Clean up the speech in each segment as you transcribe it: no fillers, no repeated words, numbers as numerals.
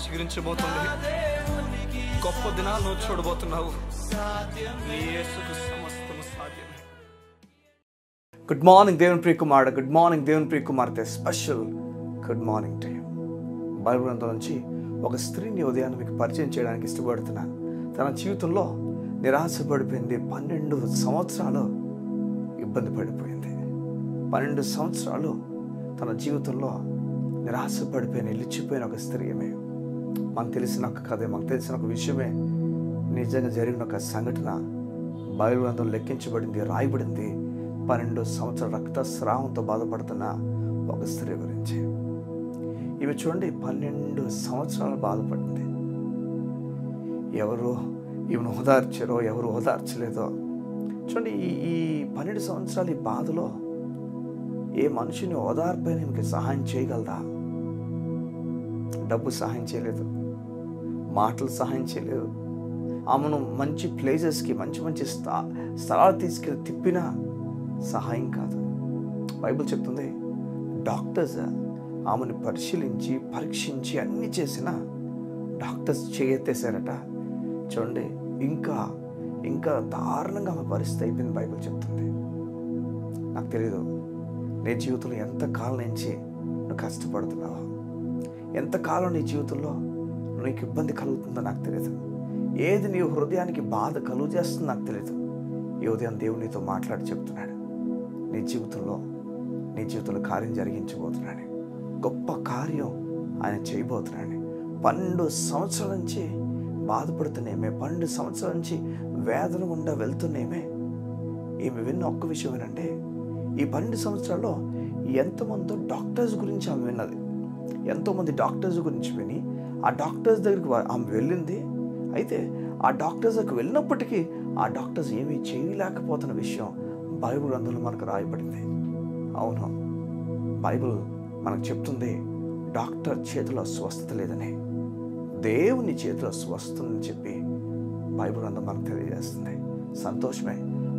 చిగురించబోతుంది. గొప్ప దినాలు నువ్వు చూడబోతున్నావు. నీ యేసుకు సమస్తము సాధ్యమే. గుడ్ మార్నింగ్ దేవుని ప్రియ కుమారుడు, గుడ్ మార్నింగ్ దేవుని ప్రియ కుమార్తె. Special good morning to you. Bible గ్రంథం నుంచి ఒక స్త్రీని ఉదయాన్ని మీకు పరిచయం చేయడానికి ఇష్టపడుతున్నాను. తన జీవితంలో నిరాశపడిపోయింది. 12 సంవత్సరాలు ఇబ్బంది పడిపోయింది. 12 సంవత్సరాలు తన జీవితంలో నిరాశపడిపోయిన నిలిచిపోయిన ఒక స్త్రీ. ఏమే మనకు తెలిసిన ఒక కథే, మనకు తెలిసిన ఒక విషయమే, నిజంగా జరిగిన ఒక సంఘటన బైబిల్ గ్రంథం లెక్కించబడింది, రాయబడింది. 12 సంవత్సరాల రక్తస్రావంతో బాధపడుతున్న ఒక స్త్రీ గురించి. ఇవి చూడండి, 12 సంవత్సరాలు బాధపడింది. ఎవరు ఈమెను ఓదార్చారో, ఎవరు ఓదార్చలేదో చూడండి. ఈ 12 సంవత్సరాలు ఈ బాధలో ఏ మనిషిని ఓదార్పైన ఈమెకి సహాయం చేయగలదా? డబ్బు సహాయం చేయలేదు, మాటలు సహాయం చేయలేదు. ఆమెను మంచి ప్లేసెస్కి, మంచి మంచి స్థలాలు తీసుకెళ్ళి తిప్పినా సహాయం కాదు. బైబిల్ చెప్తుంది, డాక్టర్స్ ఆమెను పరిశీలించి పరీక్షించి అన్నీ చేసినా డాక్టర్స్ చేయెత్తేసారట. చూడండి, ఇంకా దారుణంగా ఆమె పరిస్థితి అయిపోయింది. బైబిల్ చెప్తుంది. నాకు తెలీదు నీ జీవితంలో ఎంతకాలం నుంచి నువ్వు కష్టపడుతున్నావా, ఎంతకాలం నీ జీవితంలో నీకు ఇబ్బంది కలుగుతుందో నాకు తెలియదు. ఏది నీ హృదయానికి బాధ కలుగు చేస్తుందో నాకు తెలియదు. ఈ ఉదయం దేవుడు నీతో మాట్లాడి చెప్తున్నాడు, నీ జీవితంలో కార్యం జరిగించబోతున్నాడు. గొప్ప కార్యం ఆయన చేయబోతున్నాడు. 12 సంవత్సరాల నుంచి బాధపడుతున్నామే, 12 సంవత్సరాల నుంచి వేదన గుండా వెళ్తున్నామే. ఈమె విన్న ఒక్క విషయం ఏంటంటే, ఈ 12 సంవత్సరాల్లో ఎంతమందో డాక్టర్స్ గురించి ఆమె విన్నది. ఎంతోమంది డాక్టర్స్ గురించి విని ఆ డాక్టర్స్ దగ్గరికి ఆమె వెళ్ళింది. అయితే ఆ డాక్టర్స్ దగ్గరికి వెళ్ళినప్పటికీ ఆ డాక్టర్స్ ఏమీ చేయలేకపోతున్న విషయం బైబిల్ గ్రంథంలో మనకు రాయబడింది. అవును, బైబిల్ మనకు చెప్తుంది, డాక్టర్ చేతిలో స్వస్థత లేదని, దేవుని చేతిలో స్వస్థత అని చెప్పి బైబిల్ గ్రంథం మనకు తెలియజేస్తుంది. సంతోషమే.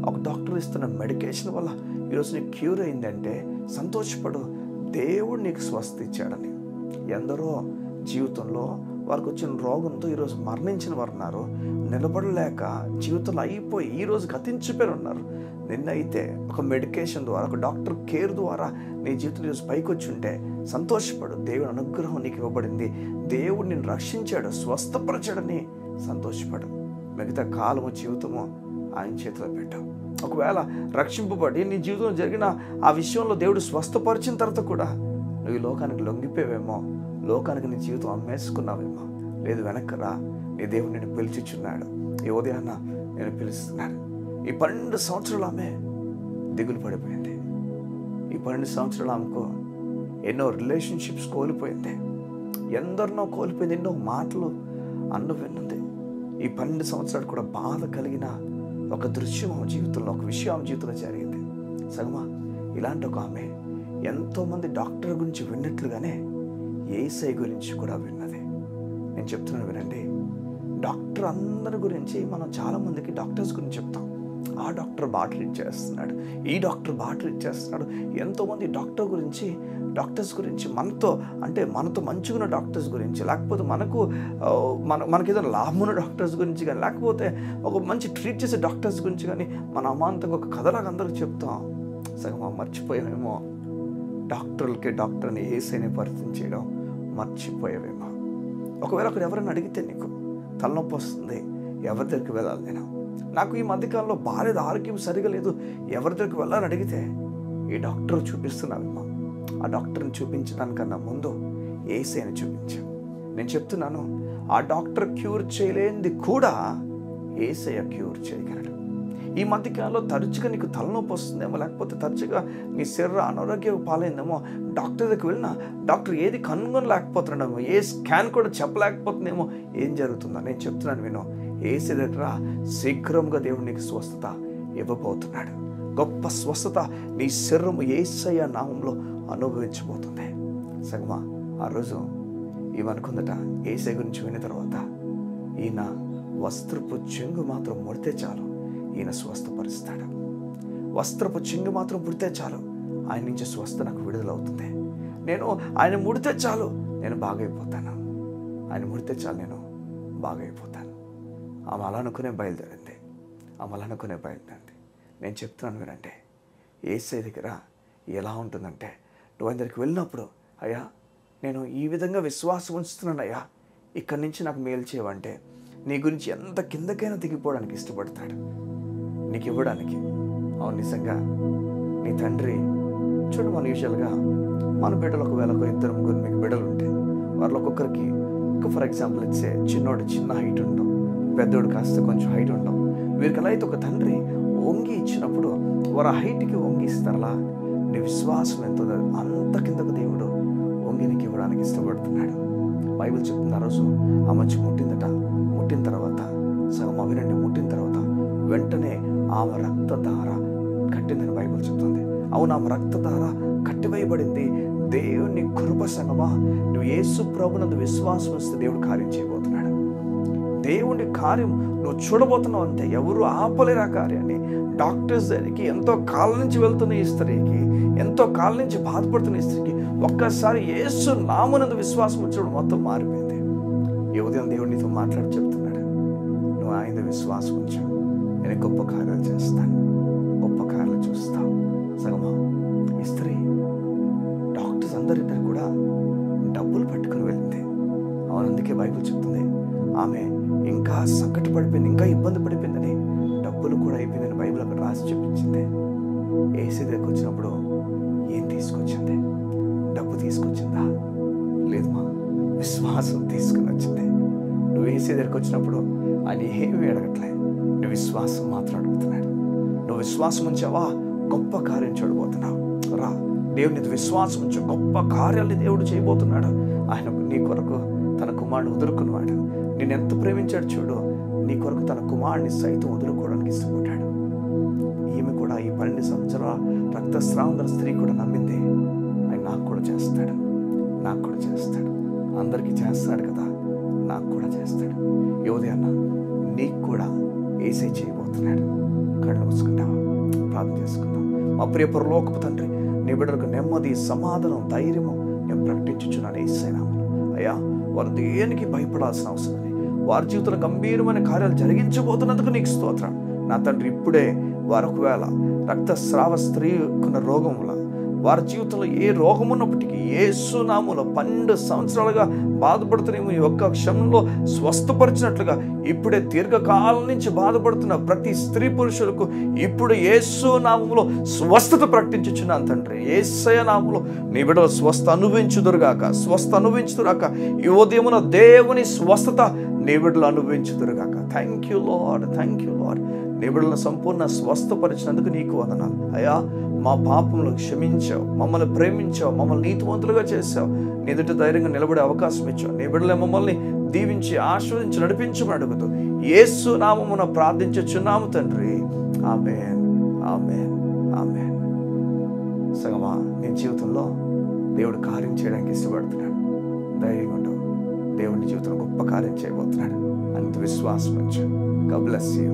ఒక డాక్టర్ ఇస్తున్న మెడికేషన్ వల్ల ఈరోజు నీకు క్యూర్ అయిందంటే సంతోషపడు. దేవుడు నీకు స్వస్థత ఇచ్చాడని. ఎందరో జీవితంలో వారికి వచ్చిన రోగంతో ఈరోజు మరణించిన వారు ఉన్నారు. నిలబడలేక జీవితంలో అయిపోయి ఈరోజు గతించిపోయి ఉన్నారు. నిన్నైతే ఒక మెడికేషన్ ద్వారా, ఒక డాక్టర్ కేర్ ద్వారా నీ జీవితం ఈరోజు పైకి వచ్చి ఉంటే సంతోషపడు. దేవుని అనుగ్రహం నీకు ఇవ్వబడింది. దేవుడు నిన్ను రక్షించాడు, స్వస్థపరచాడని సంతోషపడు. మిగతా కాలము జీవితము ఆయన చేతిలో పెట్టావు. ఒకవేళ రక్షింపబడి నీ జీవితంలో జరిగిన ఆ విషయంలో దేవుడు స్వస్థపరిచిన తర్వాత కూడా నువ్వు ఈ లోకానికి లొంగిపోయావేమో, లోకానికి నీ జీవితం అమ్మేసుకున్నావేమో. లేదు, వెనక్కరా, నీ దేవుడు నిన్ను పిలిచిచున్నాడు. ఈ ఉదయాన్న నేను పిలుస్తున్నాడు. ఈ 12 సంవత్సరాలు ఆమె దిగులు పడిపోయింది. ఈ 12 సంవత్సరాలు ఆమెకు ఎన్నో రిలేషన్షిప్స్ కోల్పోయింది, ఎందరినో కోల్పోయింది, ఎన్నో మాటలు అన్ను విన్నది. ఈ 12 సంవత్సరాలు కూడా బాధ కలిగిన ఒక దృశ్యం ఆమె జీవితంలో, ఒక విషయం ఆమె జీవితంలో జరిగింది. సగమా ఇలాంటి ఒక ఆమె ఎంతోమంది డాక్టర్ గురించి విన్నట్లుగానే యేసయ్య గురించి కూడా విన్నది. నేను చెప్తున్నాను వినండి. డాక్టర్ అందరి గురించి మనం చాలామందికి డాక్టర్స్ గురించి చెప్తాం. ఆ డాక్టర్ బాగా ట్రీట్ చేస్తున్నాడు, ఈ డాక్టర్ బాగా ట్రీట్ చేస్తున్నాడు. ఎంతోమంది డాక్టర్స్ గురించి మనతో మంచిగా ఉన్న డాక్టర్స్ గురించి, లేకపోతే మనకి ఏదైనా లాభం ఉన్న డాక్టర్స్ గురించి కానీ, లేకపోతే ఒక మంచి ట్రీట్ చేసే డాక్టర్స్ గురించి కానీ మనం అమాంతంగా ఒక కథలాగా అందరికి చెప్తాం. సగం మర్చిపోయామేమో, డాక్టర్ని యేసయ్యని పరిచయం చేయడం మర్చిపోయావేమో. ఒకవేళ అక్కడ ఎవరైనా అడిగితే నీకు తలనొప్పి వస్తుంది, ఎవరి దగ్గరికి వెళ్ళాలి, నాకు ఈ మధ్యకాలంలో బాలేదు, ఆరోగ్యం సరిగా లేదు, ఎవరి దగ్గరికి వెళ్ళాలని అడిగితే ఈ డాక్టర్ చూపిస్తున్నావేమో. ఆ డాక్టర్ని చూపించడానికన్నా ముందు యేసయ్యని చూపించు. నేను చెప్తున్నాను, ఆ డాక్టర్ క్యూర్ చేయలేనిది కూడా యేసయ్య క్యూర్ చేయగలడు. ఈ మధ్యకాలంలో తరచుగా నీకు తలనొప్పి వస్తుందేమో, లేకపోతే తరచుగా నీ శరీర అనారోగ్యం పాలైందేమో. డాక్టర్ దగ్గరికి వెళ్ళినా డాక్టర్ ఏది కనుగొనలేకపోతున్నాడేమో, ఏ స్కాన్ కూడా చెప్పలేకపోతుందేమో. ఏం జరుగుతుందో నేను చెప్తున్నాను విను. యేసయ్య దగ్గర శీఘ్రంగా దేవుడు నీకు స్వస్థత ఇవ్వబోతున్నాడు. గొప్ప స్వస్థత నీ శరీరము యేసయ్య నామంలో అనుభవించబోతుంది. సగమా ఆ రోజు ఇవనుకుందట, యేసయ్య గురించి విన్న తర్వాత, ఈయన వస్త్రపు చెంగు మాత్రం ముడితే చాలు ఈయన స్వస్థపరుస్తాడు. వస్త్రపు చెంగు మాత్రం ముడితే చాలు ఆయన నుంచి స్వస్థ నాకు విడుదలవుతుంది. నేను ఆయన ముడితే చాలు నేను బాగైపోతాను. ఆయన ముడితే చాలు నేను బాగైపోతాను. ఆమె అలా అనుకునే బయలుదేరింది. నేను చెప్తున్నాను వినండి, యేసయ్య దగ్గర ఎలా ఉంటుందంటే, నువ్వు ఆయన దగ్గరికి వెళ్ళినప్పుడు, అయ్యా నేను ఈ విధంగా విశ్వాసం ఉంచుతున్నాను అయ్యా, ఇక్కడి నుంచి నాకు మేలు చేయవంటే నీ గురించి ఎంత కిందకైనా దిగిపోవడానికి ఇష్టపడతాడు, నీకు ఇవ్వడానికి. అవును, నిజంగా నీ తండ్రి చూడు, మన యూజువల్గా మన బిడ్డలు ఒకవేళ ఒక 2-3 మీకు బిడ్డలు ఉంటే వాళ్ళు ఒక్కొక్కరికి ఫర్ ఎగ్జాంపుల్ ఇచ్చే చిన్నోడు చిన్న హైట్ ఉండవు, పెద్దోడు కాస్త కొంచెం హైట్ ఉండవు. వీరికి ఎలా అయితే ఒక తండ్రి వంగి ఇచ్చినప్పుడు వారు ఆ హైట్కి వంగి ఇస్తారలా, నీ విశ్వాసం ఎంత అంత కిందకు దేవుడు వంగి నీకు ఇవ్వడానికి ఇష్టపడుతున్నాడు. బైబిల్ చెప్తుంది, ఆ రోజు ఆ మంచి ముట్టిందట. ముట్టిన తర్వాత సగం అవినండి, ముట్టిన తర్వాత వెంటనే ఆమె రక్తధార కట్టిందని బైబిల్ చెప్తుంది. అవును, ఆమె రక్తధార కట్టివేయబడింది. దేవుని కృప సంగమా, నువ్వు యేసు ప్రభునందు విశ్వాసం వస్తే దేవుడు కార్యం చేయబోతున్నాడు. దేవుని కార్యం నువ్వు చూడబోతున్నావు అంతే. ఎవరు ఆపలేరు ఆ కార్యాన్ని. డాక్టర్స్ దగ్గరికి ఎంతో కాలం నుంచి వెళ్తున్న ఈ స్త్రీకి, ఎంతో కాలం నుంచి బాధపడుతున్న ఈ స్త్రీకి ఒక్కసారి యేసు నామమునందు విశ్వాసం వచ్చాడు, మొత్తం మారిపోయింది. ఈ ఉదయం దేవుడు నీతో మాట్లాడి చెప్తున్నాడు, నువ్వు ఆయన విశ్వాసం ఉంచు, నేను గొప్ప కార్యాలు చేస్తాను, గొప్ప కార్యాలు చూస్తావు. సగమా ఈ స్త్రీ డాక్టర్స్ అందరిద్దరు కూడా డబ్బులు పట్టుకుని వెళ్ళింది. అవును, అందుకే బైబిల్ చెప్తుంది ఆమె ఇంకా సంకట పడిపోయింది, ఇంకా ఇబ్బంది పడిపోయిందని, డబ్బులు కూడా అయిపోయిందని బైబిల్ అక్కడ రాసి చూపించింది. యేసు దగ్గరికి వచ్చినప్పుడు ఏం తీసుకొచ్చింది? డబ్బు తీసుకొచ్చిందా? లేదు మా, విశ్వాసం తీసుకుని వచ్చింది. నువ్వు యేసు దగ్గరికి వచ్చినప్పుడు ఆయన ఏమీ అడగట్లే, నువ్వు విశ్వాసం మాత్రం అడుగుతున్నాడు. నువ్వు విశ్వాసం ఉంచావా, గొప్ప కార్యం చూడబోతున్నావు. రా, దేవుని విశ్వాసం ఉంచు, గొప్ప కార్యాలు దేవుడు చేయబోతున్నాడు. ఆయన నీ కొరకు తన కుమారుని వదులుకున్నాడు. నేను ఎంత ప్రేమించాడు చూడు, నీ కొరకు తన కుమారుని సైతం వదులుకోవడానికి ఇష్టపడ్డాడు. ఈమె కూడా ఈ 12 సంవత్సరాల రక్తస్రావం గల స్త్రీ కూడా నమ్మింది, ఆయన నాకు కూడా చేస్తాడు, నాకు కూడా చేస్తాడు, అందరికీ చేస్తాడు కదా, నాకు కూడా చేస్తాడు. ఈ ఉదయాన్న నీకు కూడా యేసయ్య చేయబోతున్నాడు. కళ్ళు మూసుకుంటావా? ప్రార్థన చేసుకుందాం. మా ప్రియ పరలోకపు తండ్రి, నీ బిడ్డలకు నెమ్మది, సమాధానం, ధైర్యము నేను ప్రకటించుచున్నాను యేసయ్య నామములో. అయ్యా, వారు దేనికి భయపడాల్సిన అవసరం లేదు. వారి జీవితంలో గంభీరమైన కార్యాలు జరిగించబోతున్నందుకు నీకు స్తోత్రం. నా తండ్రి, ఇప్పుడే వారు ఒకవేళ రక్తస్రావ స్త్రీకున్న రోగం వల్ల వారి జీవితంలో ఏ రోగం ఉన్నప్పటికీ యేసు నామములో 12 సంవత్సరాలుగా బాధపడుతున్న ఈ ఒక్క క్షణంలో స్వస్థపరిచినట్లుగా ఇప్పుడే దీర్ఘకాలం నుంచి బాధపడుతున్న ప్రతి స్త్రీ పురుషులకు ఇప్పుడు యేసు నామములో స్వస్థత ప్రకటించుచున్నాను తండ్రి. యేసయ్య నామములో నీ బిడ్డలు స్వస్థ అనుభవించుదురుగాక. ఈ ఉదయమున దేవుని స్వస్థత నీ బిడ్డలు అనుభవించుదురుగాక. Thank you lord. నీ బిడ్డలను సంపూర్ణ స్వస్థపరిచినందుకు నీకు వందనాలు అయ్యా. మా పాపములు క్షమించావు, మమ్మల్ని ప్రేమించావు, మమ్మల్ని నీతివంతులుగా చేశావు, నీ ఎదుట ధైర్యంగా నిలబడే అవకాశం ఇచ్చావు. నీ బిడ్డలే మమ్మల్ని దీవించి ఆశీర్వదించి నడిపించమని అడుగుతూ యేసు నామమున ప్రార్థించుచున్నాము తండ్రి. ఆమేన్, ఆమేన్, ఆమేన్. సగమా, నీ జీవితంలో దేవుడు కార్యం చేయడానికి ఇష్టపడుతున్నాడు. ధైర్యంగా ఉండవు. దేవుడి జీవితంలో గొప్ప కార్యం చేయబోతున్నాడు. అంత విశ్వాసం ఉంచు. God bless you.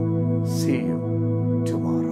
See you tomorrow.